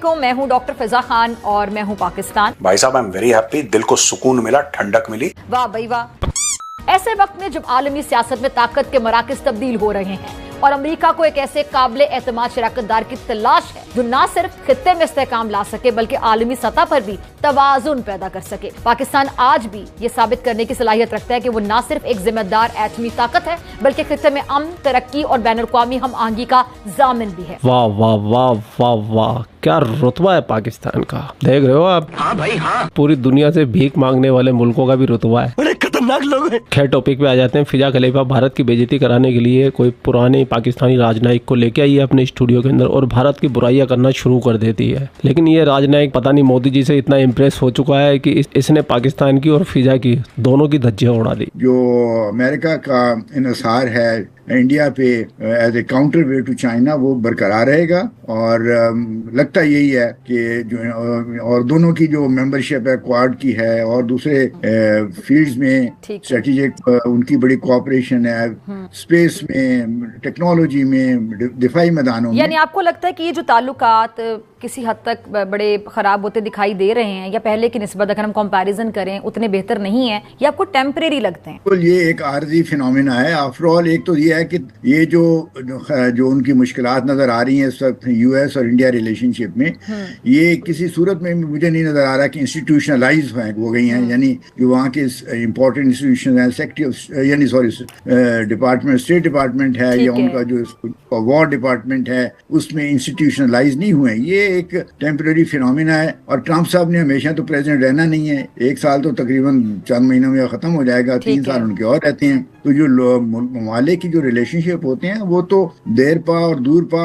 میں ہوں ڈاکٹر فضا خان اور میں ہوں پاکستان. بھائی صاحب آئی ایم ویری ہیپی, دل کو سکون ملا, ٹھنڈک ملی. واہ بھائی واہ. ایسے وقت میں جب عالمی سیاست میں طاقت کے مراکز تبدیل ہو رہے ہیں اور امریکہ کو ایک ایسے قابل اعتماد شراکت دار کی تلاش ہے جو نہ صرف خطے میں استحکام لا سکے بلکہ عالمی سطح پر بھی توازن پیدا کر سکے. پاکستان آج بھی یہ ثابت کرنے کی صلاحیت رکھتا ہے کہ وہ نہ صرف ایک ذمہ دار ایٹمی طاقت ہے بلکہ خطے میں امن, ترقی اور بین الاقوامی ہم آہنگی کا ضامن بھی ہے. واہ واہ واہ واہ واہ, کیا رتبہ ہے پاکستان کا. دیکھ رہے ہو آپ, ہاں بھائی ہاں, پوری دنیا سے بھیک مانگنے والے ملکوں کا بھی رتبہ ہے. بڑے خطرناک لوگ ہیں. خیر ٹاپک پہ آ جاتے ہیں. فضا خلیفہ بھارت کی بے عزتی کرانے کے لیے کوئی پرانے پاکستانی راجنائک کو لے کے آئی ہے اپنے اسٹوڈیو کے اندر اور بھارت کی برائیاں کرنا شروع کر دیتی ہے. لیکن یہ راجنائک پتہ نہیں مودی جی سے اتنا امپریس ہو چکا ہے کہ اس نے پاکستان کی اور فضا کی دونوں کی دھجیاں اڑا دی. جو امریکہ کا انحصار ہے انڈیا پہ as a counterweight to China وہ برقرار رہے گا, اور لگتا یہی ہے کہ جو اور دونوں کی جو ممبرشپ ہے کوارڈ کی ہے اور دوسرے فیلڈز میں اسٹریٹجک ان کی بڑی کوآپریشن ہے, اسپیس میں, ٹیکنالوجی میں, دفاعی میدانوں میں. یعنی آپ کو لگتا ہے کہ یہ جو تعلقات کسی حد تک بڑے خراب ہوتے دکھائی دے رہے ہیں یا پہلے کی نسبت اگر ہم کمپیریزن کریں اتنے بہتر نہیں ہیں, یا آپ کو ٹیمپریری لگتے ہیں؟ یہ ایک عارضی فینومینا ہے. آفٹر آل ایک تو یہ ہے کہ یہ جو ان کی مشکلات نظر آ رہی ہیں اس وقت یو ایس اور انڈیا ریلیشن شپ میں, یہ کسی صورت میں مجھے نہیں نظر آ رہا کہ انسٹیٹیوشنلائز ہو گئی ہیں. یعنی جو وہاں کے امپورٹنٹ انسٹیٹیوشن ہیں, سیکٹری یعنی ڈپارٹمنٹ, اسٹیٹ ڈپارٹمنٹ ہے یا ان کا جو وار ڈپارٹمنٹ ہے اس میں انسٹیٹیوشنلائز نہیں ہوئے. یہ ایک ٹیمپرری فینومینا ہے. اور ٹرمپ صاحب نے ہمیشہ تو پریزیڈنٹ رہنا نہیں ہے, 1 سال تو تقریباً چند مہینوں میں ختم ہو جائے گا, 3 سال ان کے اور رہتے ہیں. تو جو ممالک کی جو ریلیشن شپ ہوتے ہیں وہ تو دیر پا اور دور پا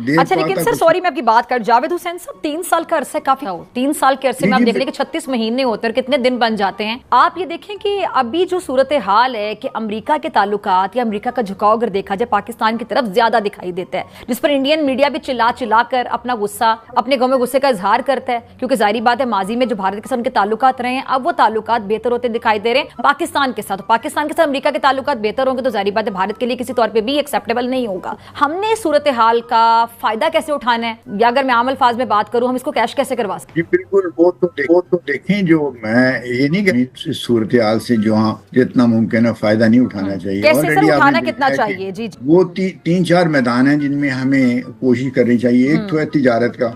دیر. اچھا لیکن سر سوری میں آپ کی بات کر, جاوید حسین صاحب 3 سال کا عرصہ کافی ہو, 3 سال کے عرصے میں آپ دیکھ لیں کہ 36 مہینے ہوتے ہیں اور کتنے دن بن جاتے ہیں. آپ یہ دیکھیں کہ ابھی جو صورتحال ہے کہ امریکہ کے تعلقات یا امریکہ کا جھکاؤ اگر دیکھا جائے پاکستان کی طرف زیادہ دکھائی دیتا ہے, جس پر انڈین میڈیا بھی چلا کر اپنا غصہ, اپنے گاؤں میں غصے کا اظہار کرتا ہے, کیونکہ ظاہری بات ہے ماضی میں جو بھارت کے ساتھ ان کے تعلقات رہے ہیں اب وہ تعلقات بہتر ہوتے دکھائی دے رہے ہیں پاکستان کے ساتھ. پاکستان کے ساتھ امریکہ کے تعلقات بہتر ہوں گے تو ظاہری بات ہے بھارت کے لیے کسی طور پہ بھی ایکسیپٹیبل نہیں ہوگا. ہم نے اس صورتحال کا فائدہ کیسے اٹھانا ہے, یا اگر میں عام الفاظ میں بات کروں ہم اس کو کیش کیسے کروا سکتے ہیں؟ جی بالکل, وہ تو دیکھیں, جو میں یہ نہیں کہ اس صورتحال سے جو جتنا ممکن ہے فائدہ نہیں اٹھانا چاہیے. کیسے سر اٹھانا کتنا چاہیے؟ جی وہ 3-4 میدان ہیں جن میں ہمیں کوشش کرنی چاہیے. ایک تو ہے تجارت کا,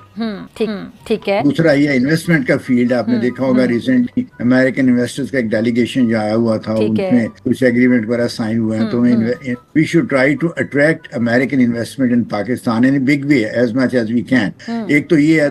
ٹھیک ہے. دوسرا یہ انویسٹمنٹ کا فیلڈ ہے. آپ نے دیکھا ہوگا ریسنٹلی امریکن انویسٹرز کا ایک ڈیلیگیشن جو آیا ہوا تھا, اس میں کچھ ایگریمنٹ وغیرہ سائن ہوئے ہیں. تو we should try to attract American investment in Pakistan in big way as much as we can. ایک تو یہ ہے.